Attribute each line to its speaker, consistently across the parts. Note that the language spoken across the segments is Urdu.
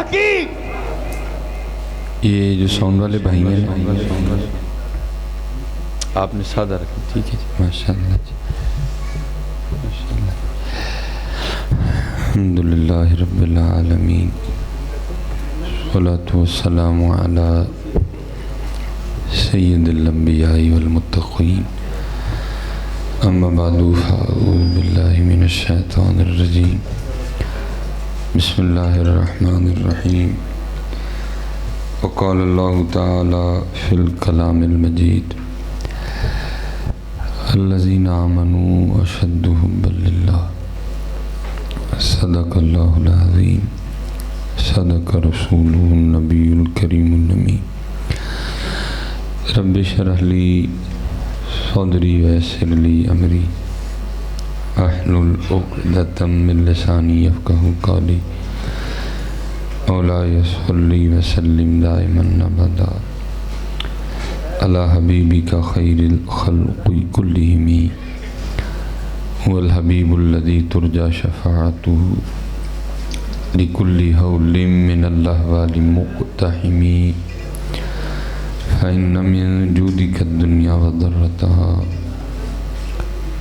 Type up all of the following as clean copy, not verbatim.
Speaker 1: تحقیق.
Speaker 2: یہ جو ساؤنڈ والے بھائی ہیں آپ نے سادہ رکھا. ٹھیک ہے جی. ماشاء اللہ جی. ماشاء اللہ. الحمدللہ رب العالمین والصلاة والسلام علی سید الانبیاء والمتقین. اما بعد فاعوذ باللہ من الشیطان الرجیم. بسم اللہ الرحمن الرحیم. وقال اللہ تعالی فی الکلام المجید الذین آمنوا اشد حبا للہ. صدق اللہ العظیم. صدق رسولہ النبی الکریم النمی. رب اشرح لی صدری ویسر لی امری احلل عقدۃ من لسانی یفقہوا قولی. مولاي صل وسلم دائما ابدا على حبيبك خير الخلق كلهم هو الحبيب الذي ترجى شفاعته لكل هول من الاهوال مقتحم. فإن من جودك الدنيا وضرتها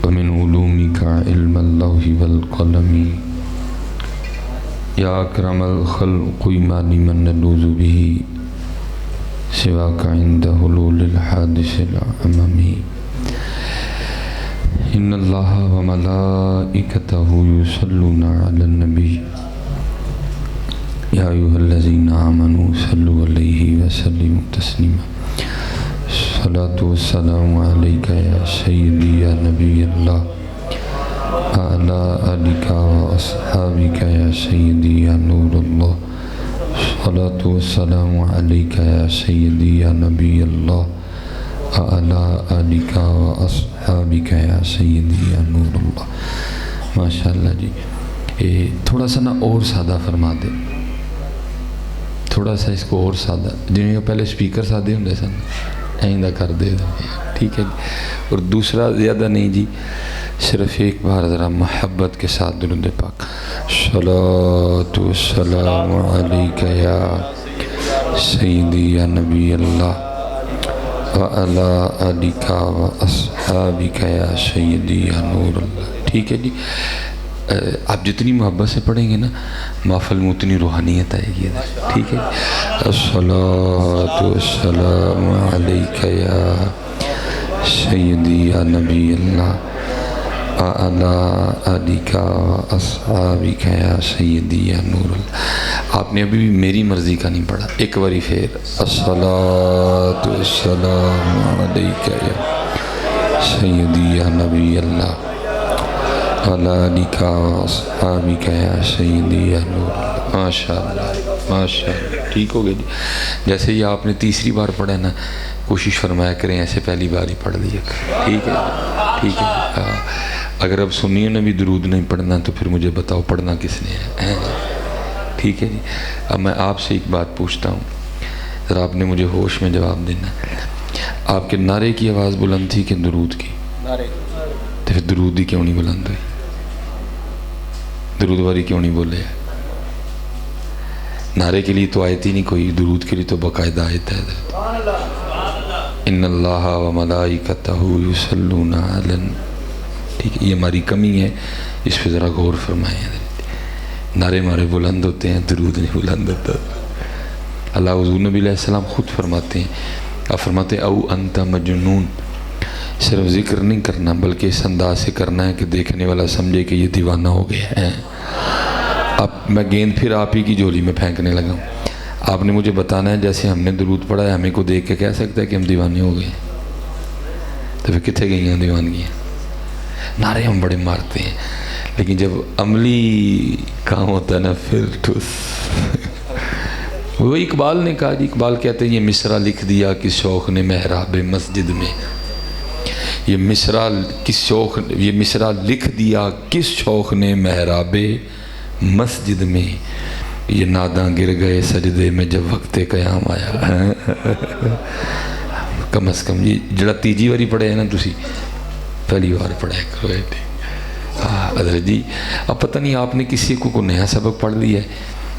Speaker 2: ومن علومك علم اللوح والقلم. یا اکرم الخلق ما لمن نلوذ به سواك عند حلول الحادث العمم. ان اللہ وملائکتہ یصلون علی النبی یا ایھا الذین آمنوا صلوا علیہ وسلموا تسلیما. الصلاۃ والسلام علیک یا سیدی یا نبی اللہ وعلی آلک واصحابک یا سیدی یا نور اللہ. الصلاۃ والسلام علیک یا سیدی یا نبی اللہ وعلی آلک واصحابک یا سیدی یا نور اللہ. ماشاء اللہ جی. تھوڑا سا نا اور سادہ فرما دے. تھوڑا سا اس کو اور سادہ، جنہیں پہلے سپیکر سادے ہوں سن آئندہ کر دے. ٹھیک ہے جی. اور دوسرا زیادہ نہیں جی، صرف ایک بار ذرا محبت کے ساتھ درود پاک. صلاۃ والسلام علیک یا سیدی یا نبی اللہ وعلی آلک واصحابک یا سیدی یا نور اللہ. ٹھیک ہے جی. آپ جتنی محبت سے پڑھیں گے نا محفل میں اتنی روحانیت آئے گی. ٹھیک ہے. الصلاۃ والسلام علیک یا سیدی یا نبی اللہ وعلی آلک واصحابک یا سیدی یا نور اللہ. آپ نے ابھی بھی میری مرضی کا نہیں پڑھا. ایک باری پھر الصلاۃ والسلام علیک یا سیدی یا نبی اللہ وعلی آلک واصحابک یا سیدی یا نور اللہ. ماشاء اللہ ماشاء اللہ. ٹھیک ہو گیا جی. جیسے یہ آپ نے تیسری بار پڑھا نا، کوشش فرمایا کریں ایسے پہلی بار ہی پڑھ لیا کریں. ٹھیک ہے ٹھیک ہے. اگر اب سنیوں نے بھی درود نہیں پڑھنا تو پھر مجھے بتاؤ پڑھنا کس نے ہے. ٹھیک ہے جی. اب میں آپ سے ایک بات پوچھتا ہوں، ذرا آپ نے مجھے ہوش میں جواب دینا. آپ کے نعرے کی آواز بلند تھی کہ درود کی؟ نعرے. تو پھر درود ہی کیوں نہیں بلند ہوئی؟ درود واری کیوں نہیں بولے؟ نعرے کے لیے تو آیت ہی نہیں کوئی، درود کے لیے تو باقاعدہ آیت ہے. ان اللہ وملائکتہ یصلون علی. ٹھیک ہے. یہ ہماری کمی ہے، اس پہ ذرا غور فرمائیں. نعرے مارے بلند ہوتے ہیں، درود نہیں بلند ہوتا. اللہ حضور نبی علیہ السلام خود فرماتے ہیں، آپ فرماتے ہیں او انت مجنون. صرف ذکر نہیں کرنا بلکہ اس انداز سے کرنا ہے کہ دیکھنے والا سمجھے کہ یہ دیوانہ ہو گیا ہے. اب میں گیند پھر آپ ہی کی جھولی میں پھینکنے لگا ہوں. آپ نے مجھے بتانا ہے جیسے ہم نے درود پڑھا ہے ہمیں کو دیکھ کے کہہ سکتا ہے کہ ہم دیوانے ہو گئے. تو پھر کتنے گئی ہیں دیوانگیاں؟ نعرے ہم بڑے مارتے ہیں لیکن جب عملی کام ہوتا ہے نا پھر ٹھوس. وہ اقبال نے کہا جی، اقبال کہتے ہیں یہ مصرع لکھ دیا کس شوق نے محراب مسجد میں. یہ مصرع لکھ دیا کس شوق نے محراب مسجد میں. یہ ناداں گر گئے سجدے میں جب وقت قیام آیا. کم از کم یہ جڑا تیجی واری پڑھے ہے نا تسی پہلی بار پڑھایا کرو. حضرت جی اب پتہ نہیں آپ نے کسی کو نیا سبق پڑھ لیا ہے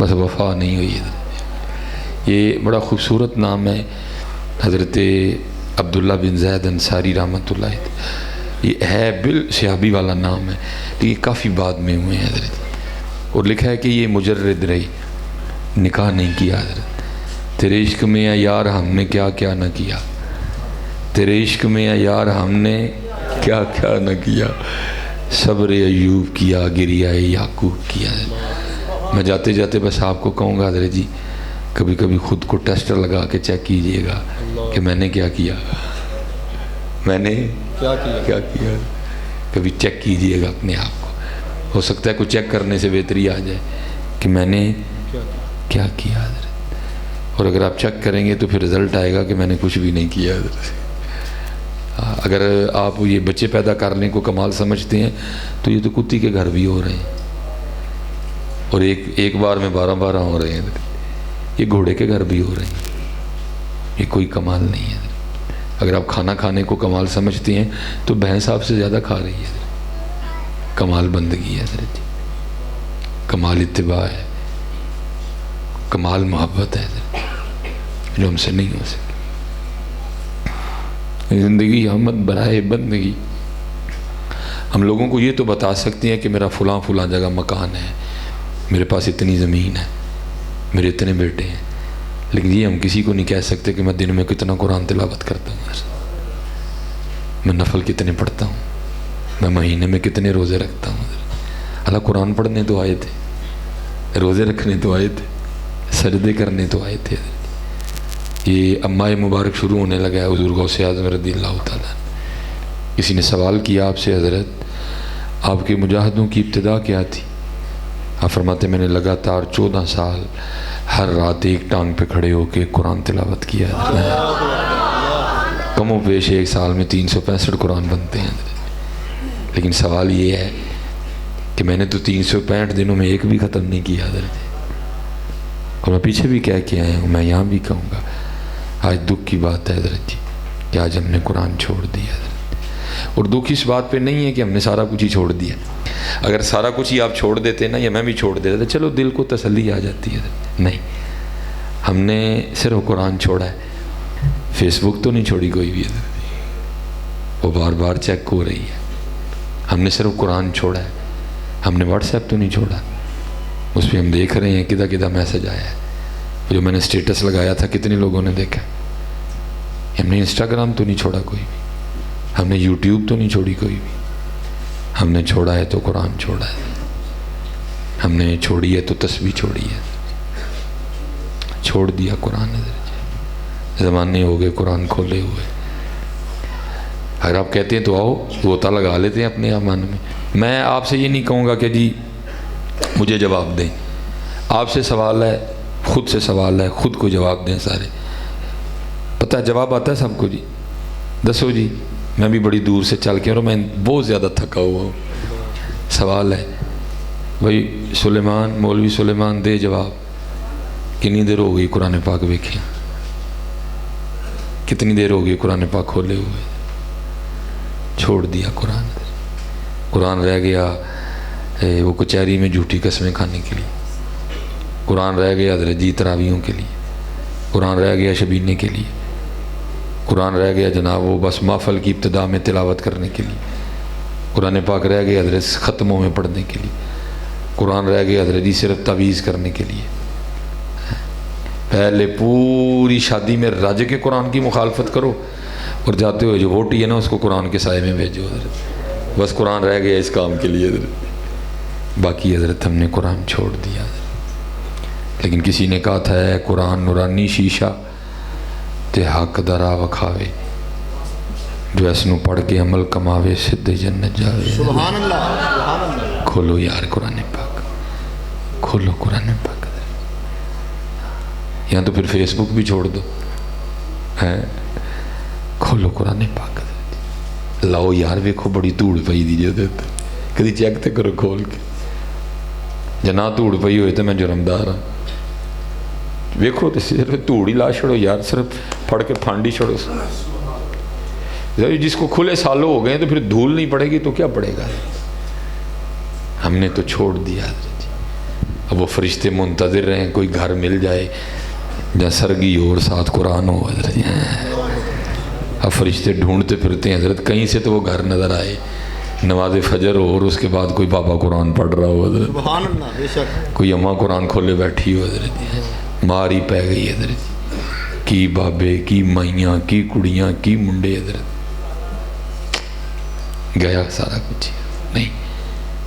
Speaker 2: بس وفا نہیں ہوئی ہے۔ یہ بڑا خوبصورت نام ہے، حضرت عبداللہ بن زید انصاری رحمۃ اللہ علیہ، یہ ہے صحابی والا نام ہے، لیکن یہ کافی بعد میں ہوئے ہیں حضرت، اور لکھا ہے کہ یہ مجرد رہی، نکاح نہیں کیا حضرت۔ تیرے عشق میں یا یار ہم نے کیا کیا نہ کیا، تیرے عشق میں یا یار ہم نے کیا کیا نہ کیا، صبر ایوب کیا، گریہ یعقوب کیا۔ میں جاتے جاتے بس آپ کو کہوں گا حضرت جی، کبھی کبھی خود کو ٹیسٹر لگا کے چیک کیجئے گا کہ میں نے کیا کیا، میں نے کیا کیا، کبھی چیک کیجئے گا اپنے آپ کو۔ ہو سکتا ہے کوئی چیک کرنے سے بہتری آ جائے کہ میں نے کیا کیا حضرت، اور اگر آپ چیک کریں گے تو پھر رزلٹ آئے گا کہ میں نے کچھ بھی نہیں کیا حضرت۔ اگر آپ یہ بچے پیدا کرنے کو کمال سمجھتے ہیں تو یہ تو کتی کے گھر بھی ہو رہے ہیں، اور ایک بار میں 12 ہو رہے ہیں، یہ گھوڑے کے گھر بھی ہو رہے ہیں، یہ کوئی کمال نہیں ہے۔ اگر آپ کھانا کھانے کو کمال سمجھتے ہیں تو بھینس آپ سے زیادہ کھا رہی ہے، کمال بندگی ہے حضرت، کمال اتباع ہے، کمال محبت ہے حضرت، جو ہم سے نہیں ہو سکتی۔ زندگی احمد برائے بندگی، ہم لوگوں کو یہ تو بتا سکتے ہیں کہ میرا فلاں جگہ مکان ہے، میرے پاس اتنی زمین ہے، میرے اتنے بیٹے ہیں، لیکن یہ ہم کسی کو نہیں کہہ سکتے کہ میں دن میں کتنا قرآن تلاوت کرتا ہوں، میں نفل کتنے پڑھتا ہوں، میں مہینے میں کتنے روزے رکھتا ہوں۔ اللہ قرآن پڑھنے تو آئے تھے، روزے رکھنے تو آئے تھے، سجدے کرنے تو آئے تھے۔ یہ امائے مبارک شروع ہونے لگا ہے حضور غوث اعظم رضی اللہ تعالیٰ۔ کسی نے سوال کیا آپ سے، حضرت آپ کے مجاہدوں کی ابتدا کیا تھی؟ آپ فرماتے میں نے لگاتار 14 سال ہر رات ایک ٹانگ پہ کھڑے ہو کے قرآن تلاوت کیا ہے، کم و بیش ایک سال میں 365 قرآن بنتے ہیں، لیکن سوال یہ ہے کہ میں نے تو 365 دنوں میں ایک بھی ختم نہیں کیا حضرت، اور میں پیچھے بھی کہہ کے آیا ہوں، میں یہاں بھی کہوں گا، آج دکھ کی بات ہے حضرت جی کہ آج ہم نے قرآن چھوڑ دیا حضرت، اور دکھ اس بات پہ نہیں ہے کہ ہم نے سارا کچھ ہی چھوڑ دیا، اگر سارا کچھ ہی آپ چھوڑ دیتے نا، یا میں بھی چھوڑ دیتا چلو دل کو تسلی آ جاتی ہے، نہیں، ہم نے صرف قرآن چھوڑا ہے، فیس بک تو نہیں چھوڑی کوئی بھی حضرت، وہ بار بار چیک ہو رہی ہے، ہم نے صرف قرآن چھوڑا ہے، ہم نے واٹس ایپ تو نہیں چھوڑا، اس پہ ہم دیکھ رہے ہیں کدھا میسج آیا ہے، جو میں نے سٹیٹس لگایا تھا کتنے لوگوں نے دیکھا، ہم نے انسٹاگرام تو نہیں چھوڑا کوئی بھی، ہم نے یوٹیوب تو نہیں چھوڑی کوئی بھی، ہم نے چھوڑا ہے تو قرآن چھوڑا ہے، ہم نے چھوڑی ہے تو تسبیح چھوڑی ہے، چھوڑ دیا قرآن حضرت، زمانے ہو گئے قرآن کھولے ہوئے۔ اگر آپ کہتے ہیں تو آؤ غوطہ لگا لیتے ہیں اپنے امان میں آپ سے یہ نہیں کہوں گا کہ جی مجھے جواب دیں، آپ سے سوال ہے، خود سے سوال ہے، خود کو جواب دیں سارے، پتہ ہے جواب آتا ہے سب کو، جی دسو جی، میں بھی بڑی دور سے چل کے اور میں بہت زیادہ تھکا ہوا ہوں، سوال ہے بھائی سلیمان، مولوی سلیمان دے جواب، کتنی دیر ہو گئی قرآن پاک ویکھیں، کتنی دیر ہو گئی قرآن پاک کھولے ہوئے، چھوڑ دیا قرآن رہ گیا وہ کچہری میں جھوٹی قسمیں کھانے کے لیے، قرآن رہ گیا حضرت جی تراویحوں کے لیے، قرآن رہ گیا شبینے کے لیے، قرآن رہ گیا جناب وہ بس محفل کی ابتدا میں تلاوت کرنے کے لیے، قرآن پاک رہ گیا حضرت ختموں میں پڑھنے کے لیے، قرآن رہ گیا حضرت جی صرف تعویذ کرنے کے لیے۔ پہلے پوری شادی میں راجے کے قرآن کی مخالفت کرو، اور جاتے ہوئے جو ووٹی ہے نا اس کو قرآن کے سائے میں بھیجو حضرت، بس قرآن رہ گیا اس کام کے لیے حضرت، باقی حضرت ہم نے قرآن چھوڑ دیا حضرت۔ لیکن کسی نے کہا تھا ہے قرآن نورانی شیشہ تے حق درا وکھاوے، جو ایسنو پڑھ کے عمل کماوے سدھے جنت جاوے۔
Speaker 1: سبحان اللہ، سبحان اللہ۔
Speaker 2: کھولو یار قرآن پاک، کھولو قرآن پاک، یہاں تو پھر فیس بک بھی چھوڑ دو، کھولو قرآن پاک، لاؤ یار ویکھو بڑی دھوڑ پئی دی جے کدی چیک تے کرو کھول کے، جنا دھوڑ پئی ہوئے تو میں جرمدار ہاں، ویکھو تو صرف دھوڑ ہی لا چھڑو یار، صرف پڑھ کے پھانڈی چھڑو، جس کو کھلے سالوں ہو گئے تو پھر دھول نہیں پڑے گی تو کیا پڑے گا، ہم نے تو چھوڑ دیا حضرت، اب وہ فرشتے منتظر رہیں کوئی گھر مل جائے جہاں سرگی ہو اور ساتھ قرآن ہو حضرت جی۔ اب فرشتے ڈھونڈتے پھرتے ہیں حضرت، کہیں سے تو وہ گھر نظر آئے، نماز فجر ہو اور اس کے بعد کوئی بابا قرآن پڑھ رہا ہو حضرت،
Speaker 1: سبحان اللہ، بے شک
Speaker 2: کوئی اماں قرآن کھولے بیٹھی ہو حضرت جی، ماری پہ گئی حضرت جی، کی بابے کی مائیاں کی کڑیاں کی منڈے حضرت، گیا سارا کچھ نہیں۔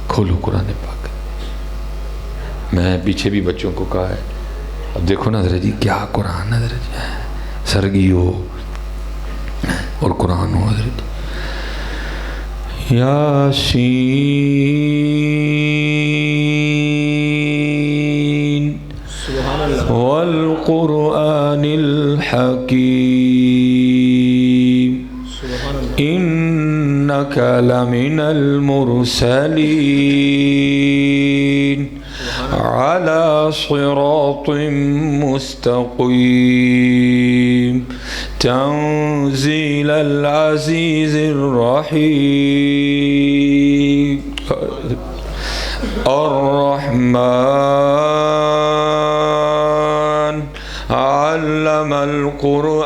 Speaker 2: کھولو قرآن پاک۔ میں پیچھے بھی بچوں کو کہا ہے، اب دیکھو نا حضرت جی کیا قرآن حضرت جی، سرگی ہو اور قرآن ہو حضرت جی۔ یاسین
Speaker 1: سبحان اللہ،
Speaker 2: والقرآن الحکیم
Speaker 1: سبحان اللہ،
Speaker 2: انک لمن المرسلین على صراط مستقیم تنزیل العزیز الرحیم الرحمن علم القرآن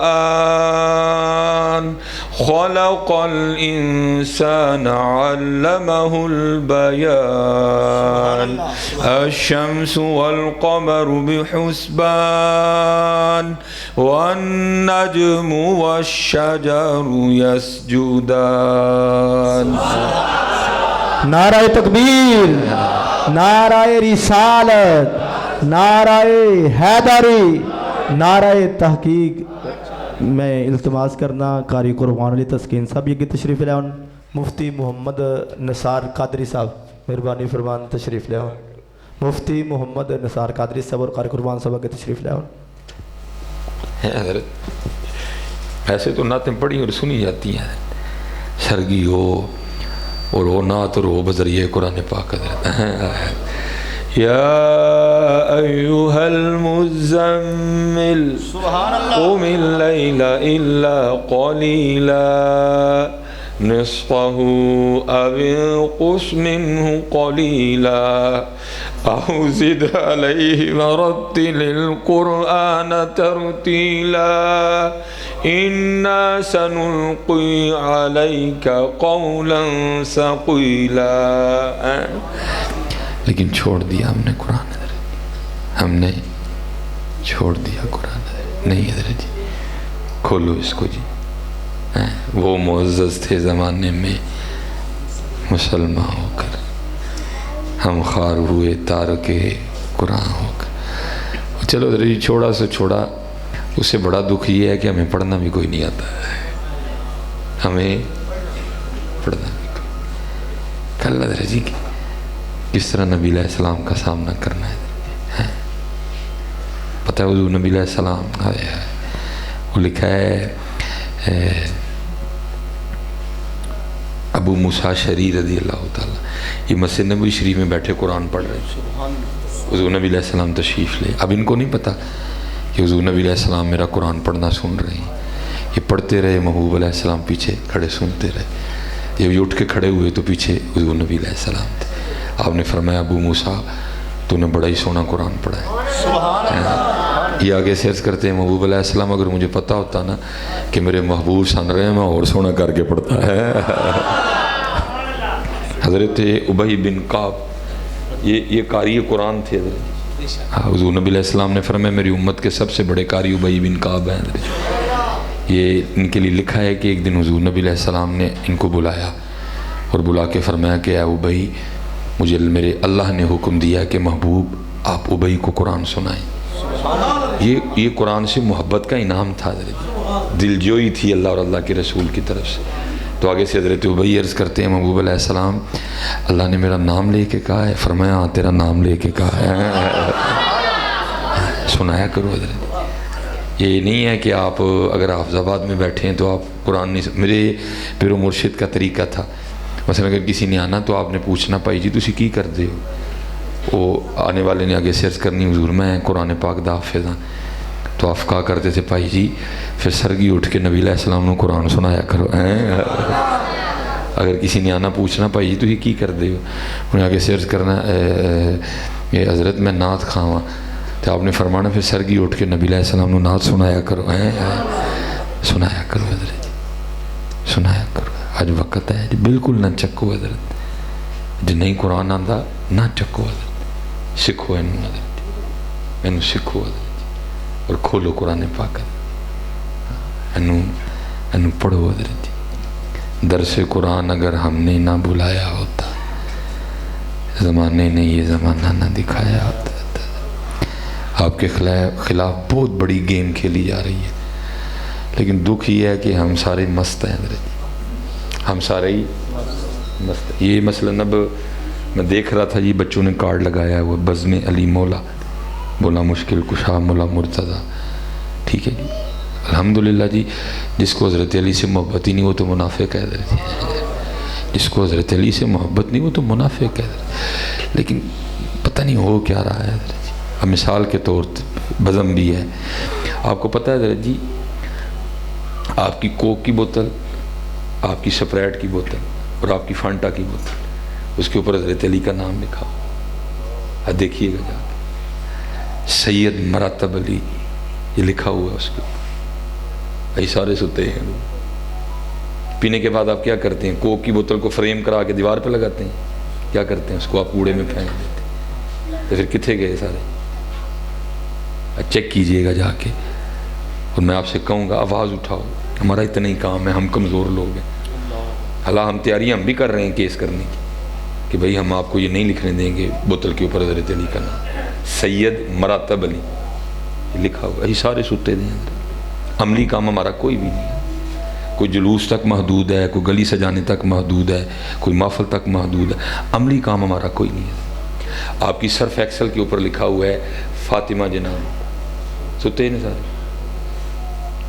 Speaker 2: خلق الإنسان علمه البيان الشمس والقمر بحسبان والنجم والشجر يسجدان۔
Speaker 1: نعرہ تکبیر، نعرہ رسالت، نعرہ حیدری، نعرہ تحقیق۔ میں التماس کرنا قاری قربان علی تسکین صاحب یہ کی تشریف لے آن، مفتی محمد نثار قادری صاحب مہربانی فرمان تشریف لے آن، مفتی محمد نثار قادری صاحب اور قاری قربان صاحب کے تشریف لے آن۔
Speaker 2: حضرت ایسے تو نعتیں پڑھی اور سنی جاتی ہیں، سرگی ہو اور ہو نعت اور ہو بذریعہ قرآن پاک حضرت۔ یا ایہا المزمل قم اللیل الا قلیلا نصفه او انقص منه قلیلا او زد علیہ ورتل القرآن ترتیلا انا سنلقی علیک قولا ثقیلا۔ لیکن چھوڑ دیا ہم نے قرآن حضرت، ہم نے چھوڑ دیا قرآن حضرت۔ نہیں حضرت جی کھولو اس کو جی۔ وہ معزز تھے زمانے میں مسلمان ہو کر، ہم خوار ہوئے تارک قرآن ہو کر۔ چلو حضرت جی چھوڑا سو چھوڑا، اس سے بڑا دکھ یہ ہے کہ ہمیں پڑھنا بھی کوئی نہیں آتا ہے، ہمیں پڑھنا بھی کوئی۔ کل حضرت جی کس طرح نبی علیہ السلام کا سامنا کرنا ہے، پتہ ہے حضور نبی علیہ السلام وہ لکھا ہے ابو موسیٰ شری رضی اللہ تعالیٰ، یہ مسجد نبوی شریف میں بیٹھے قرآن پڑھ رہے ہیں، حضور نبی علیہ السلام تشریف لے۔ اب ان کو نہیں پتا کہ حضور نبی علیہ السلام میرا قرآن پڑھنا سن رہے ہیں، یہ پڑھتے رہے، محبوب علیہ السلام پیچھے کھڑے سنتے رہے، جب یہ اٹھ کے کھڑے ہوئے تو پیچھے حضور نبی علیہ السلام تھے۔ آپ نے فرمایا ابو موسیٰ تو نے بڑا ہی سونا قرآن پڑھا ہے۔ یہ آگے سے عرض کرتے ہیں محبوب علیہ السلام اگر مجھے پتا ہوتا نا کہ میرے محبوب سن رہے ہیں میں اور سونا کر کے پڑھتا ہے۔ حضرت ابی بن کعب یہ قاری قرآن تھے حضرت، حضور نبی علیہ السلام نے فرمایا میری امت کے سب سے بڑے قاری ابی بن کعب ہیں حضرت۔ یہ ان کے لیے لکھا ہے کہ ایک دن حضور نبی علیہ السلام نے ان کو بلایا اور بلا کے فرمایا کہ اے ابی مجھے میرے اللہ نے حکم دیا کہ محبوب آپ ابی کو قرآن سنائیں۔ یہ قرآن سے محبت کا انعام تھا حضرت، دل جوئی تھی اللہ اور اللہ کے رسول کی طرف سے۔ تو آگے سے حضرت ابی عرض کرتے ہیں محبوب علیہ السلام اللہ نے میرا نام لے کے کہا ہے؟ فرمایا ہاں تیرا نام لے کے کہا ہے، سنایا کرو حضرت۔ یہ نہیں ہے کہ آپ اگر حافظ آباد میں بیٹھے ہیں تو آپ قرآن نہیں میرے پیر و مرشد کا طریقہ تھا، مثلا اگر کسی نے آنا تو آپ نے پوچھنا پائی جی تسی کی کر دے ہو، وہ آنے والے نے آگے سرچ کرنی حضور میں قرآن پاک دا حافظ ہاں، تو آپ کہا کرتے تھے پائی جی پھر سرگی اٹھ کے نبی علیہ السلام نے قرآن سنایا کرو۔ اگر کسی نے آنا پوچھنا بھائی جی تھی کی کرتے ہو، انہیں آگے سرچ کرنا حضرت میں نعت کھاواں، تو آپ نے فرمانا پھر سرگی اٹھ کے نبی علیہ السلام نے نعت سنایا کرو، سنایا کرو حضرت جی، سنایا کرو، آج وقت ہے جی، بالکل نہ چکو حضرت جی، نہیں قرآن آندا نہ چکو حضرت، سکھو انہوں حضرت جی، انہوں سکھو حضرت جی، اور کھولو قرآن پاک انہوں پڑھو حضرت جی۔ درس قرآن اگر ہم نے نہ بلایا ہوتا، زمانے نے یہ زمانہ نہ دکھایا ہوتا، آپ کے خلاف بہت بڑی گیم کھیلی جا رہی ہے، لیکن دکھ یہ ہے کہ ہم سارے مست ہیں حضرت جی، ہم سارے ہی مست ہیں۔ یہ مثلا اب میں دیکھ رہا تھا جی، بچوں نے کارڈ لگایا ہوا بزم علی مولا، مولا مشکل کشا مولا مرتضیٰ، ٹھیک ہے جی، الحمدللہ جی، جس کو حضرت علی سے محبت ہی نہیں وہ تو منافق ہے حضرت جی، جس کو حضرت علی سے محبت نہیں وہ تو منافق ہے حضرت، لیکن پتہ نہیں ہو کیا رہا ہے حضرت جی۔ اب مثال کے طور بزم بھی ہے، آپ کو پتہ ہے حضرت جی، آپ کی کوک کی بوتل، آپ کی سپریٹ کی بوتل اور آپ کی فانٹا کی بوتل، اس کے اوپر حضرت علی کا نام لکھا ہو، دیکھیے گا جا کے، سید مراتب علی یہ لکھا ہوا ہے اس کے اوپر، یہ سارے ستے ہیں لوگ۔ پینے کے بعد آپ کیا کرتے ہیں؟ کوک کی بوتل کو فریم کرا کے دیوار پہ لگاتے ہیں، کیا کرتے ہیں؟ اس کو آپ کوڑے میں پھینک دیتے ہیں، تو پھر کتنے گئے سارے؟ چیک کیجئے گا جا کے، اور میں آپ سے کہوں گا آواز اٹھاؤ، ہمارا اتنا ہی کام ہے، ہم کمزور لوگ ہیں، حالانکہ ہم تیاریاں ہم بھی کر رہے ہیں کیس کرنے کی کہ بھئی ہم آپ کو یہ نہیں لکھنے دیں گے بوتل کے اوپر حضرت علی کا نام، سید مراتب علی یہ لکھا ہوا، یہ سارے ستے دیں۔ عملی کام ہمارا کوئی بھی نہیں ہے، کوئی جلوس تک محدود ہے، کوئی گلی سجانے تک محدود ہے، کوئی محفل تک محدود ہے، عملی کام ہمارا کوئی نہیں ہے۔ آپ کی سرف ایکسل کے اوپر لکھا ہوا ہے فاطمہ جناب، ستے ہیں سارے،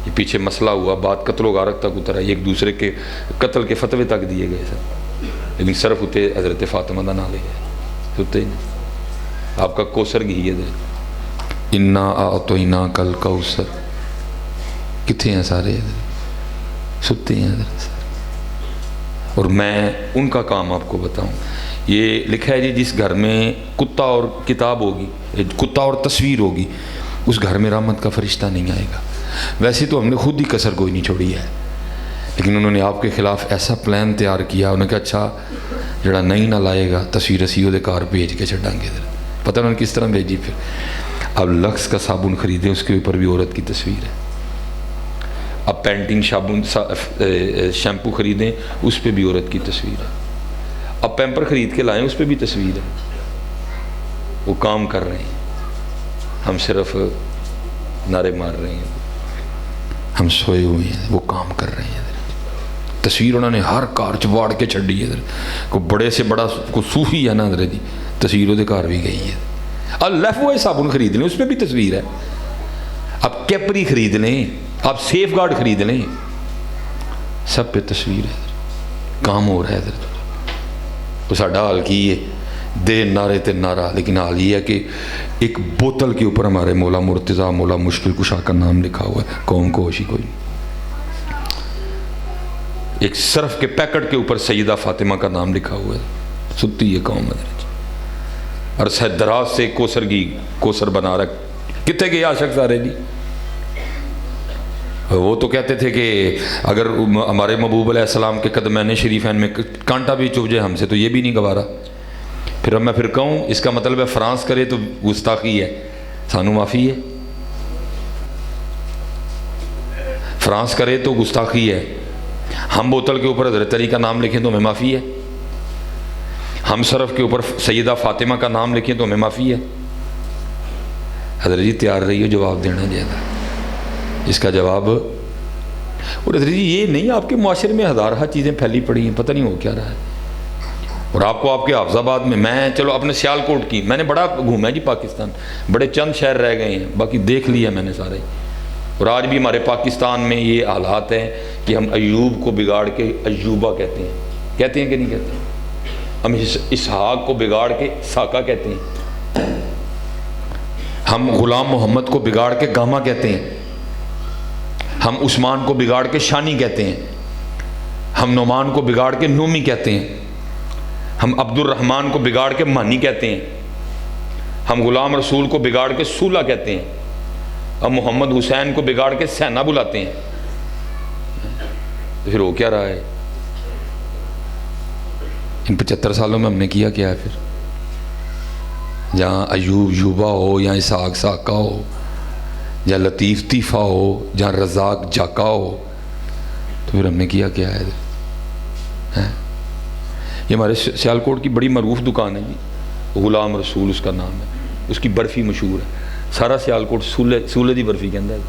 Speaker 2: یہ پیچھے مسئلہ ہوا، بات قتل و غارت تک اترا، ایک دوسرے کے قتل کے فتوے تک دیے گئے سر، لیکن صرف ہوتے حضرت فاطمہ دا نام لے گئے، ستے ہیں۔ آپ کا کوثر گھی ہے حضرت، انا اعطیناک الکوثر، کتنے ہیں سارے حضرت، ستے ہیں حضرت سارے۔ اور میں ان کا کام آپ کو بتاؤں، یہ لکھا ہے جی جس گھر میں کتا اور کتاب ہوگی، کتا اور تصویر ہوگی، اس گھر میں رحمت کا فرشتہ نہیں آئے گا۔ ویسے تو ہم نے خود ہی کسر کوئی نہیں چھوڑی ہے، لیکن انہوں نے آپ کے خلاف ایسا پلان تیار کیا، انہوں نے کہا اچھا جڑا نہیں نہ لائے گا تصویر اسی وہ کار بھیج کے چڑھیں گے۔ پتہ انہوں نے کس طرح بھیجی؟ پھر اب لکس کا صابن خریدیں، اس کے اوپر بھی عورت کی تصویر ہے، اب پینٹنگ صابن شیمپو خریدیں، اس پہ بھی عورت کی تصویر ہے، اب پیمپر خرید کے لائیں، اس پہ بھی تصویر ہے۔ وہ کام کر رہے ہیں، ہم صرف نعرے مار رہے ہیں، ہم سوئے ہوئے ہیں، وہ کام کر رہے ہیں۔ تصویر انہوں نے ہر کار چواڑ کے چھڑی ہے، کوئی بڑے سے بڑا کوئی صوفی ہے نا حضرت جی، تصویر وہ کار بھی گئی ہے۔ اللہ وہ صابن خرید لیں، اس پہ بھی تصویر ہے، اب کیپری خرید لیں، آپ سیف گارڈ خرید لیں، سب پہ تصویر ہے، کام ہو رہا ہے حضرت۔ وہ ساڈا حال کی ہے، دے نعرے تے نعرہ، لیکن حال یہ ہے کہ ایک بوتل کے اوپر ہمارے مولا مرتضیٰ مولا مشکل کشا کا نام لکھا ہوا ہے، قوم کو ہوشی کوئی نہیں۔ ایک صرف کے پیکٹ کے اوپر سیدہ فاطمہ کا نام لکھا ہوا ہے، ستی یہ قوم ہے۔ عرصہ دراز سے کوثر کی کوثر بنا رکھ، کتنے کے عاشق سارے جی؟ وہ تو کہتے تھے کہ اگر ہمارے محبوب علیہ السلام کے قدمین شریفین میں کانٹا بھی چبھ جائے ہم سے تو یہ بھی نہیں گوارا۔ پھر اب میں پھر کہوں اس کا مطلب ہے فرانس کرے تو گستاخی ہے، سانو معافی ہے، فرانس کرے تو گستاخی ہے، ہم بوتل کے اوپر حضرت علی کا نام لکھیں تو ہمیں معافی ہے، ہم صرف کے اوپر سیدہ فاطمہ کا نام لکھیں تو ہمیں معافی ہے۔ حضرت جی تیار رہی ہو جواب دینا زیادہ اس کا جواب۔ اور حضرت جی یہ نہیں، آپ کے معاشرے میں ہزارہ چیزیں پھیلی پڑی ہیں، پتہ نہیں ہو کیا رہا ہے۔ اور آپ کو آپ کے حافظ آباد میں چلو اپنے سیال کوٹ کی، میں نے بڑا گھوما ہے جی پاکستان، بڑے چند شہر رہ گئے ہیں، باقی دیکھ لیا میں نے سارے۔ اور آج بھی ہمارے پاکستان میں یہ حالات ہیں کہ ہم ایوب کو بگاڑ کے ایوبہ کہتے ہیں کہ نہیں کہتے ہیں؟ ہم اسحاق کو بگاڑ کے ساکا کہتے ہیں، ہم غلام محمد کو بگاڑ کے گاما کہتے ہیں، ہم عثمان کو بگاڑ کے شانی کہتے ہیں، ہم نعمان کو بگاڑ کے نومی کہتے ہیں، ہم عبد الرحمن کو بگاڑ کے مانی کہتے ہیں، ہم غلام رسول کو بگاڑ کے سولہ کہتے ہیں، اب محمد حسین کو بگاڑ کے سینا بلاتے ہیں. تو پھر ہو کیا رہا ہے؟ ان 75 سالوں میں ہم نے کیا کیا ہے؟ پھر جہاں ایوب یوبا ہو، یا اسحاق ساکا ہو، یا لطیف طیفہ ہو، جہاں رزاق جاکا ہو، تو پھر ہم نے کیا کیا ہے؟ یہ ہمارے سیالکوٹ کی بڑی معروف دکان ہے جی، غلام رسول اس کا نام ہے، اس کی برفی مشہور ہے، سارا سیالکوٹ سولے دی برفی کہندا ہے.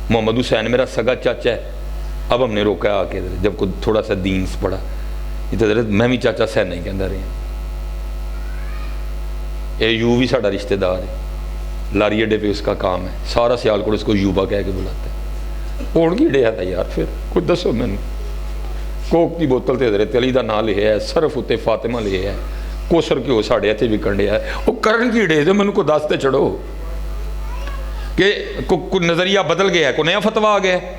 Speaker 2: محمد حسین میرا سگا چاچا ہے. اب ہم نے روکا آ کے جب کو تھوڑا سا دین پڑا، یہ تو حضرت میں بھی چاچا سین نہیں کہندا رہا. اے یو بھی ساڈا رشتہ دار ہے، لاری اڈے پہ اس کا کام ہے، سارا سیالکوٹ اس کو یوبا کہہ کے بلاتا ہے. کون کی ڈیا تھا یار؟ پھر کچھ دسو میں، کوک کی بوتل تے حضرت علی دا نام لکھیا ہے، صرف اتنے فاطمہ لکھیا ہے، کوسر کیوں ساڑے اتنے وکن ڈیا ہے. وہ کرن کی ڈے تو میں کو دستے چڑھو کہ کوئی نظریہ بدل گیا ہے، کوئی نیا فتویٰ آ گیا ہے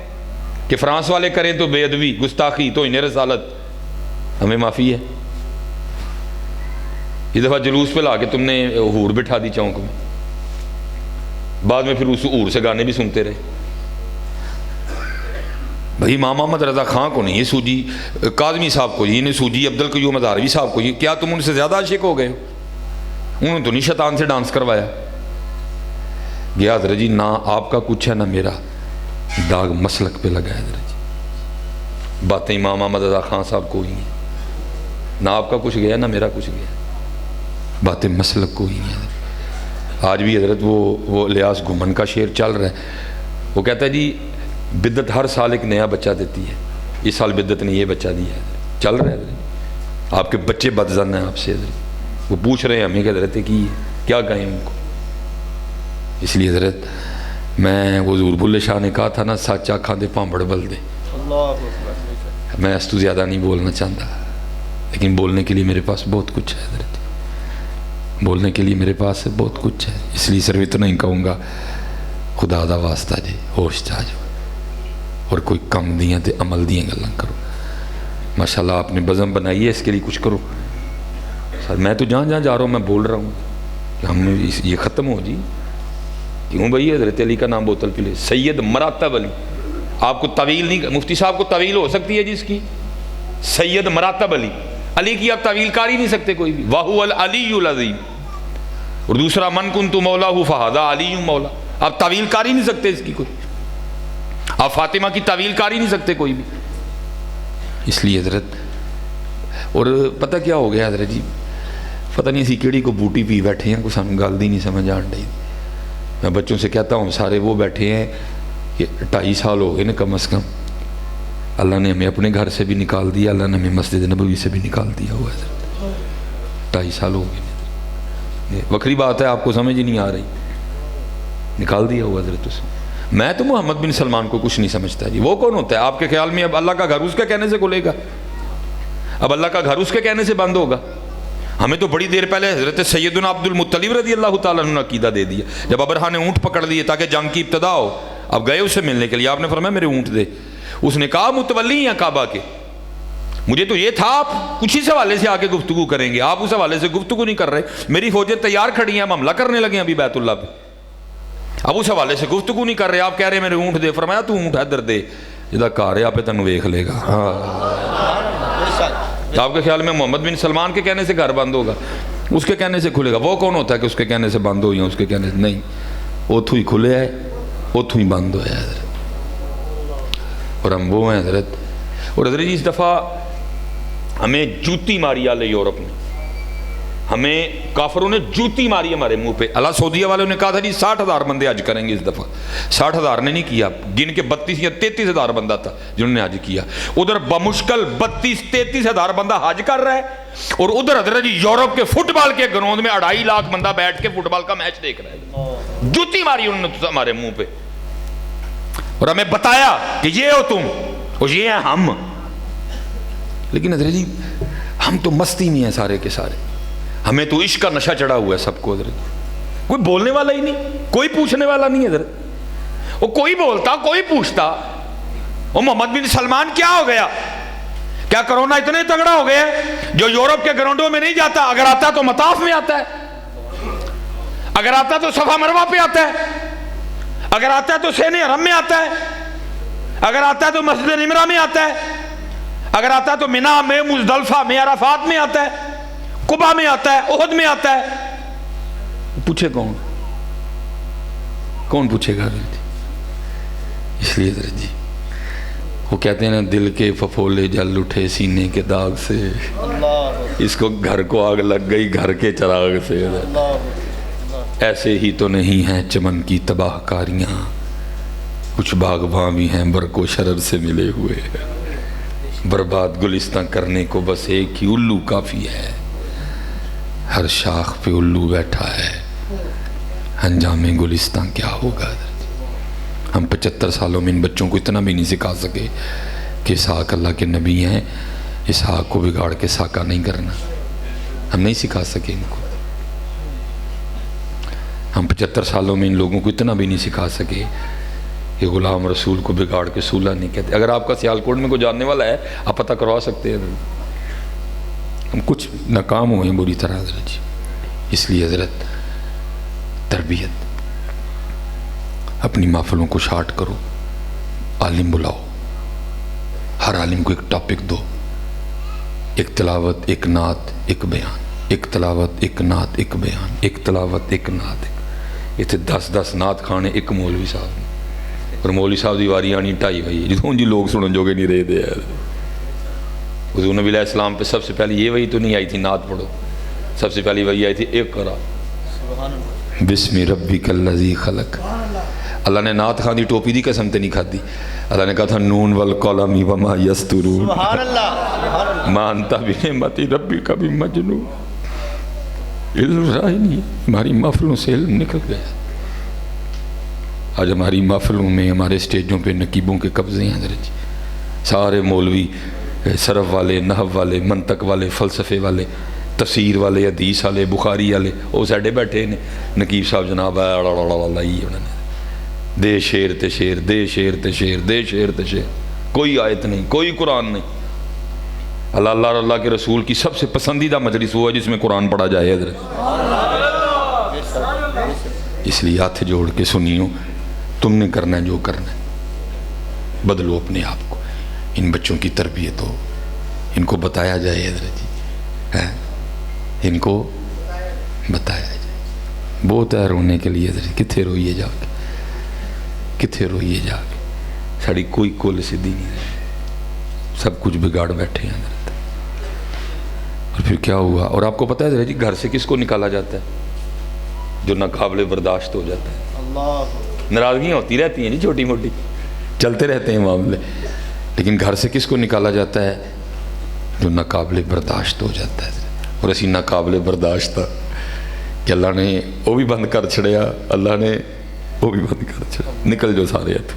Speaker 2: کہ فرانس والے کریں تو بے ادبی گستاخی تو انہیں رسالت، ہمیں معافی ہے. یہ دفعہ جلوس پہ لا کے تم نے حور بٹھا دی چونک میں، بعد میں پھر اس حور سے گانے بھی سنتے رہے. بھائی امام محمد رضا خان کو نہیں، یہ سوجی کاظمی صاحب کو، یہ نہیں سوجی عبدالقیوم ہزاروی صاحب کو، یہ کیا تم ان سے زیادہ عاشق ہو گئے ہو؟ انہوں نے تو نہیں شیطان سے ڈانس کروایا گیا. حضرت جی نہ آپ کا کچھ ہے نہ میرا، داغ مسلک پہ لگا ہے حضرت جی. باتیں امام محمد رضا خان صاحب کو ہی ہیں، نہ آپ کا کچھ گیا نہ میرا کچھ گیا، باتیں مسلک کو ہی ہیں. آج بھی حضرت وہ الیاس گھمن کا شعر چل رہا ہے، وہ کہتا ہے جی بدت ہر سال ایک نیا بچہ دیتی ہے، اس سال بدت نے یہ بچہ دیا ہے. چل رہا ہے حضرت، آپ کے بچے بدظن ہیں آپ سے حضرت، وہ پوچھ رہے ہیں ہمیں کہ حضرت کی کیا کہیں ان کو. اس لیے حضرت میں وہ حضور بلے شاہ نے کہا تھا نا، سچ آکھاں دے پانبڑ بل دے. میں اس تو زیادہ نہیں بولنا چاہتا، لیکن بولنے کے لیے میرے پاس بہت کچھ ہے حضرت، بولنے کے لیے میرے پاس بہت کچھ ہے. اس لیے صرف اتنا ہی کہوں گا، خدا دا واسطہ جی ہوش چاہ جاؤ اور کوئی کم دیاں تے عمل دیاں گلاں کرو. ماشاءاللہ آپ نے بزم بنائی ہے، اس کے لیے کچھ کرو. سر میں تو جہاں جہاں جا رہا ہوں میں بول رہا ہوں کہ ہم نے یہ ختم ہو جی. کیوں بھائی حضرت علی کا نام بوتل پہ لے، سید مراتب علی. آپ کو طویل نہیں، مفتی صاحب کو طویل ہو سکتی ہے جی اس کی، سید مراتب علی. علی کی آپ طویل کر ہی نہیں سکتے کوئی بھی. وَهُوَ الْعَلِيُّ الْعَظِيمُ. اور دوسرا من كُنْتُ مَوْلَاهُ فَهَذَا عَلِيٌّ مَوْلَا. آپ طویل کر ہی نہیں سکتے اس کی کوئی، آپ فاطمہ کی طویل کر ہی نہیں سکتے کوئی بھی. اس لیے حضرت، اور پتہ کیا ہو گیا حضرت جی، پتہ نہیں اسی کیڑی کو بوٹی پی بیٹھے ہیں، کوئی سانوں گل دی نہیں سمجھ آن ڈی. میں بچوں سے کہتا ہوں سارے وہ بیٹھے ہیں کہ 2.5 سال ہو گئے نا کم از کم، اللہ نے ہمیں اپنے گھر سے بھی نکال دیا، اللہ نے ہمیں مسجد نبوی سے بھی نکال دیا ہوا ہے. 2.5 سال ہو گئے، وکری بات ہے، آپ کو سمجھ ہی نہیں آ رہی، نکال دیا ہوا حضرت اس. میں تو محمد بن سلمان کو کچھ نہیں سمجھتا جی. وہ کون ہوتا ہے آپ کے خیال میں؟ اب اللہ کا گھر اس کے کہنے سے کھلے گا؟ اب اللہ کا گھر اس کے کہنے سے بند ہوگا؟ ہمیں تو بڑی دیر پہلے حضرت سیدنا عبد المطلب رضی اللہ تعالیٰ عنہ نے عقیدہ دے دیا. جب ابرہا نے اونٹ پکڑ لیے تاکہ جنگ کی ابتدا ہو، اب گئے اسے ملنے کے لیے، آپ نے فرمایا میرے اونٹ دے. اس نے کہا متولی ہیں کعبہ کے، مجھے تو یہ تھا آپ کچھ ہی حوالے سے آگے گفتگو کریں گے، آپ اس حوالے سے گفتگو نہیں کر رہے. میری فوجیں تیار کھڑی ہیں، ہم حملہ کرنے لگے ہیں ابھی بیت اللہ پہ، اب اس حوالے سے گفتگو نہیں کر رہے. آپ کہہ رہے ہیں میرے اونٹ دے. فرمایا تو اونٹ ادھر دے، جدا کار ہے آپ تینوں ویکھ لے گا. آپ کے خیال میں محمد بن سلمان کے کہنے سے گھر بند ہوگا؟ اس کے کہنے سے کھلے گا. وہ کون ہوتا ہے کہ اس کے کہنے سے بند ہو یا اس کے کہنے سے نہیں؟ اتھو ہی کھلے ہے، اتھو ہی بند ہوا ہے حضرت. اور ہم وہ ہیں حضرت. اور حضرت جی اس دفعہ ہمیں جوتی ماری آلے یورپ نے، ہمیں کافروں نے جوتی ماری ہمارے منہ پہ. اللہ سعودیہ والوں نے کہا تھا جی 60,000 بندے حج کریں گے اس دفعہ. 60,000 نے نہیں کیا، گن کے 32 یا 33,000 بندہ تھا جنہوں نے حج کیا. ادھر بمشکل 32-33,000 بندہ حج کر رہا ہے، اور ادھر حضرت جی یورپ کے فٹ بال کے گراؤنڈ میں 2.5 لاکھ بندہ بیٹھ کے فٹ بال کا میچ دیکھ رہا ہے. جوتی ماری انہوں نے ہمارے منہ پہ، اور ہمیں بتایا کہ یہ ہو تم اور یہ ہیں ہم. لیکن حضرت جی ہم تو مستی میں ہیں سارے کے سارے، ہمیں تو عشق کا نشہ چڑھا ہوا ہے سب کو حضرت. کوئی بولنے والا ہی نہیں، کوئی پوچھنے والا نہیں حضرت. وہ کوئی بولتا کوئی پوچھتا،
Speaker 3: وہ محمد بن سلمان کیا ہو گیا؟ کیا کرونا اتنے تگڑا ہو گیا جو یورپ کے گراؤنڈوں میں نہیں جاتا؟ اگر آتا ہے تو مطاف میں آتا ہے، اگر آتا ہے تو صفا مروہ پہ آتا ہے، اگر آتا ہے تو سین حرم میں آتا ہے، اگر آتا ہے تو مسجد نمرہ میں آتا ہے، اگر آتا ہے تو منی میں، مزدلفہ میں، عرفات میں آتا ہے، قبا میں آتا ہے، احد میں آتا ہے۔ پوچھے کون پوچھے گا؟ اس لیے جی وہ کہتے ہیں نا، دل کے پھپھولے جل اٹھے سینے کے داغ سے، اس کو گھر کو آگ لگ گئی گھر کے چراغ سے۔ ایسے ہی تو نہیں ہیں چمن کی تباہ کاریاں، کچھ باغباں بھی ہیں برق و شرر سے ملے ہوئے، برباد گلستان کرنے کو بس ایک ہی الو کافی ہے، ہر شاخ پہ الو بیٹھا ہے، انجام گلستان کیا ہوگا؟ ہم 75 سالوں میں ان بچوں کو اتنا بھی نہیں سکھا سکے کہ اسحاق اللہ کے نبی ہیں، اسحاق کو بگاڑ کے ساکا نہیں کرنا، ہم نہیں سکھا سکے ان کو۔ ہم 75 سالوں میں ان لوگوں کو اتنا بھی نہیں سکھا سکے کہ غلام رسول کو بگاڑ کے سولہ نہیں کہتے۔ اگر آپ کا سیالکوٹ میں کوئی جاننے والا ہے آپ پتہ کروا سکتے ہیں، ہم کچھ ناکام ہوئے ہیں بری طرح حضرت جی۔ اس لیے حضرت تربیت، اپنی محفلوں کو شارٹ کرو، عالم بلاؤ، ہر عالم کو ایک ٹاپک دو، ایک تلاوت، ایک نعت، ایک بیان، ایک تلاوت، ایک نعت، ایک بیان، ایک تلاوت، ایک نعت۔ یہ تھے 10 نعت کھانے ایک مولوی صاحب، اور مولوی صاحب دی واری آنی 2.5 بجے جتوں جی لوگ سنن جو گے نہیں رہے دے۔ حضور نبی علیہ السلام پہ سب سے پہلے یہ وحی تو نہیں آئی تھی نعت پڑھو، سب سے پہلی وحی آئی تھی اقرا بسم ربک الذی خلق۔ اللہ نے نعت خان دی ٹوپی دی قسم تے نہیں کھا دی، اللہ نے کہا تھا نون والقلم وما یسطرون ما انت بنعمت ربک بمجنون۔ علم رہا ہی نہیں، ہماری محفلوں سے علم نکل گیا۔ آج ہماری محفلوں میں، ہمارے سٹیجوں پہ نقیبوں کے قبضے ہیں حضرت جی، سارے مولوی صرف والے، نحو والے، منطق والے، فلسفے والے، تفسیر والے، حدیث والے، بخاری والے، وہ ساڈے بیٹھے نے نقیب صاحب جناب انہوں نے دے شیر تے شیر، دے شیر تے شیر، دے شیر تے شیر، کوئی آیت نہیں، کوئی قرآن نہیں۔ اللہ اور اللہ کے رسول کی سب سے پسندیدہ مجلس وہ ہے جس میں قرآن پڑھا جائے حضرت۔ اس لیے ہاتھ جوڑ کے سنیو، تم نے کرنا ہے جو کرنا ہے، بدلو اپنے آپ کو، ان بچوں کی تربیت ہو، ان کو بتایا جائے حضرت جی، ان کو بتایا جائے۔ بہت ہے رونے کے لیے حضرت، کتھے روئیے جا کے، کتھے روئیے جا کے، ساڑی کوئی کول سدھی نہیں رہی، سب کچھ بگاڑ بیٹھے ہیں حضرت۔ اور پھر کیا ہوا؟ اور آپ کو پتہ ہے حضرت جی گھر سے کس کو نکالا جاتا ہے؟ جو ناقابل برداشت ہو جاتا ہے۔ ناراضگیاں ہوتی رہتی ہیں جی چھوٹی موٹی، چلتے رہتے ہیں معاملے، لیکن گھر سے کس کو نکالا جاتا ہے؟ جو ناقابل برداشت ہو جاتا ہے۔ اور اسی ناقابل برداشت تھا کہ اللہ نے وہ بھی بند کر چھڑیا، اللہ نے وہ بھی بند کر چھڑیا، نکل جو سارے تو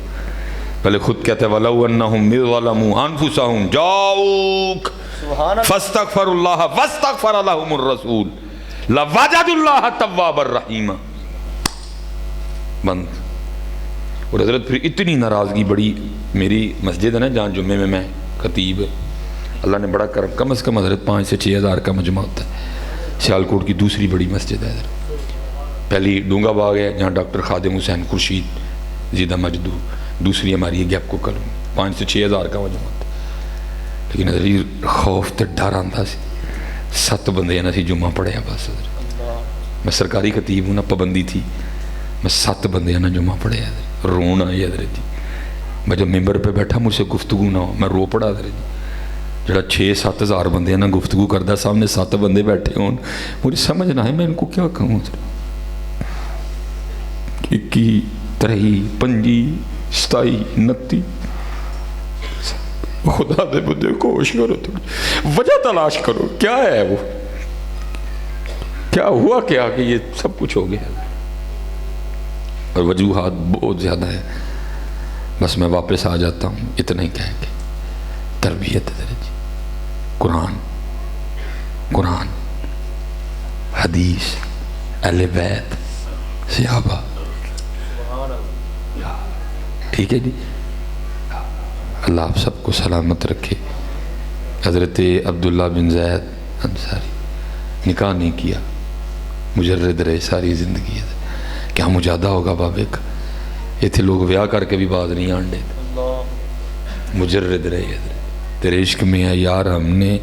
Speaker 3: پہلے خود کہتے ہیں وَلَوْ أَنَّهُمْ إِذْ ظَلَمُوا أَنفُسَهُمْ جَاءُوكَ فَاسْتَغْفَرُوا اللَّهَ وَاسْتَغْفَرَ لَهُمُ الرَّسُولُ لَوَجَدُوا اللَّهَ تَوَّابًا رَحِيمًا۔ بند۔ اور حضرت پھر اتنی ناراضگی بڑی، میری مسجد ہے نا جہاں جمعے میں خطیب، اللہ نے بڑا کرم، کم از کم حضرت 5 سے 6 ہزار کا مجمع ہوتا ہے، سیالکوٹ کی دوسری بڑی مسجد ہے حضرت۔ پہلی ڈونگا باغ ہے جہاں ڈاکٹر خادم حسین خورشید زیدہ مجدو، دوسری ہماری ہے گیپ کو کلم، 5 سے 6 ہزار کا مجمع ہوتا ہے۔ لیکن حضرت خوف تے ڈر آندا سی، 7 بندے نہ سی جمعہ پڑھیا بس حضرت، میں سرکاری خطیب ہوں نا، پابندی تھی، میں 7 بندے نہ جمعہ پڑھیا حضرت، رون آئی حضرت جی، میں جب ممبر پہ بیٹھا مجھ سے گفتگو نہ ہو، میں رو پڑا حضرت جی۔ جڑا 6-7 ہزار بندے نہ گفتگو کردہ، سامنے 7 بندے بیٹھے ہوں، مجھے سمجھ نہ ہے میں ان کو کیا کہوں حضرت۔ 21 23 25 27 29 خدا دے بدے کوش کرو، وجہ تلاش کرو، کیا ہے وہ، کیا ہوا کیا کہ یہ سب کچھ ہو گیا؟ اور وجوہات بہت زیادہ ہے، بس میں واپس آ جاتا ہوں اتنا ہی کہہ کے، تربیت ہے جی، قرآن، قرآن، حدیث، اہل بیت، صحابہ، ٹھیک ہے جی۔ اللہ آپ سب کو سلامت رکھے. حضرت عبداللہ بن زید انصاری نکاح نہیں کیا, مجرد رہے ساری زندگی. کیا مجادہ ہوگا بابے کا. یہ تھے لوگ بیاہ کر کے بھی باز نہیں آن دیتے, مجرد رہے. تیرے عشق میں ہے یار ہم نے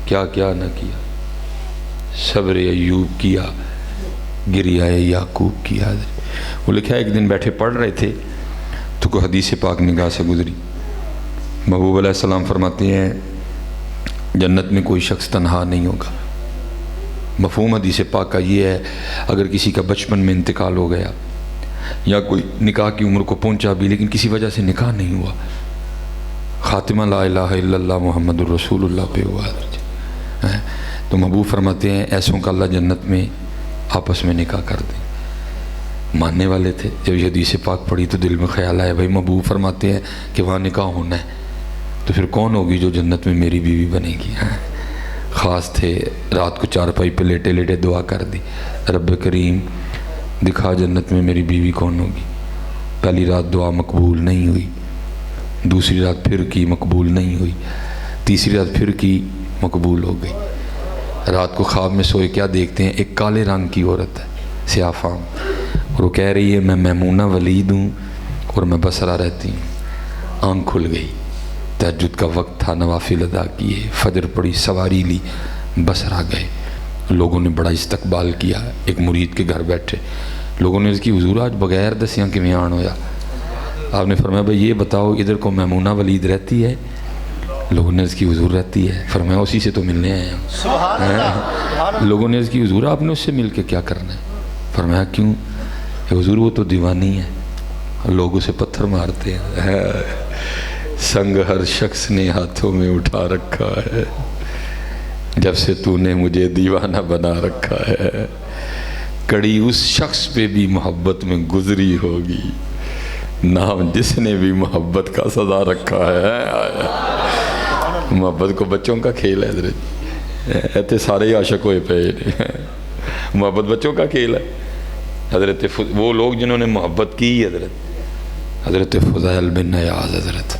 Speaker 3: کیا کیا نہ کیا, صبر ایوب کیا, گریہ یعقوب کیا. وہ لکھا ہے ایک دن بیٹھے پڑھ رہے تھے تو کوئی حدیث پاک نگاہ سے گزری. محبوب علیہ السلام فرماتے ہیں جنت میں کوئی شخص تنہا نہیں ہوگا. مفہوم حدیث پاک کا یہ ہے اگر کسی کا بچپن میں انتقال ہو گیا یا کوئی نکاح کی عمر کو پہنچا بھی لیکن کسی وجہ سے نکاح نہیں ہوا, خاتمہ لا الہ الا اللہ محمد الرسول اللہ پہ ہوا, تو محبوب فرماتے ہیں ایسوں کا اللہ جنت میں آپس میں نکاح کر دیں. ماننے والے تھے. جب یہ حدیث پاک پڑھی تو دل میں خیال آیا بھائی محبوب فرماتے ہیں کہ وہاں نکاح ہونا ہے تو پھر کون ہوگی جو جنت میں میری بیوی بنے گی. خاص تھے, رات کو چارپائی پہ لیٹے لیٹے دعا کر دی, رب کریم دکھا جنت میں میری بیوی کون ہوگی. پہلی رات دعا مقبول نہیں ہوئی, دوسری رات پھر کی مقبول نہیں ہوئی, تیسری رات پھر کی مقبول ہو گئی. رات کو خواب میں سوئے کیا دیکھتے ہیں, ایک کالے رنگ کی عورت ہے سیاہ فام, اور وہ کہہ رہی ہے میں میمونہ ولید ہوں اور میں بصرہ رہتی ہوں. آنکھ کھل گئی, تہجد کا وقت تھا, نوافل ادا کیے, فجر پڑی, سواری لی, بصرہ گئے. لوگوں نے بڑا استقبال کیا. ایک مرید کے گھر بیٹھے, لوگوں نے اس کی حضور آج بغیر دسیاں کی میان ہویا. آپ نے فرمایا بھائی یہ بتاؤ ادھر کو میمونہ ولید رہتی ہے؟ لوگوں نے اس کی حضور رہتی ہے. فرمایا اسی سے تو ملنے آئے ہیں. لوگوں نے اس کی حضور آپ نے اس سے مل کے کیا کرنا ہے؟ فرمایا کیوں؟ حضور وہ تو دیوانی ہے, لوگ اسے پتھر مارتے ہیں. سنگ ہر شخص نے ہاتھوں میں اٹھا رکھا ہے, جب سے تو نے مجھے دیوانہ بنا رکھا ہے. کڑی اس شخص پہ بھی محبت میں گزری ہوگی, نام جس نے بھی محبت کا سزا رکھا ہے. محبت کو بچوں کا کھیل ہے حضرت, ایتے سارے عاشق ہوئے پہ. محبت بچوں کا کھیل ہے. حضرت وہ لوگ جنہوں نے محبت کی, حضرت فضیل بن نیاز حضرت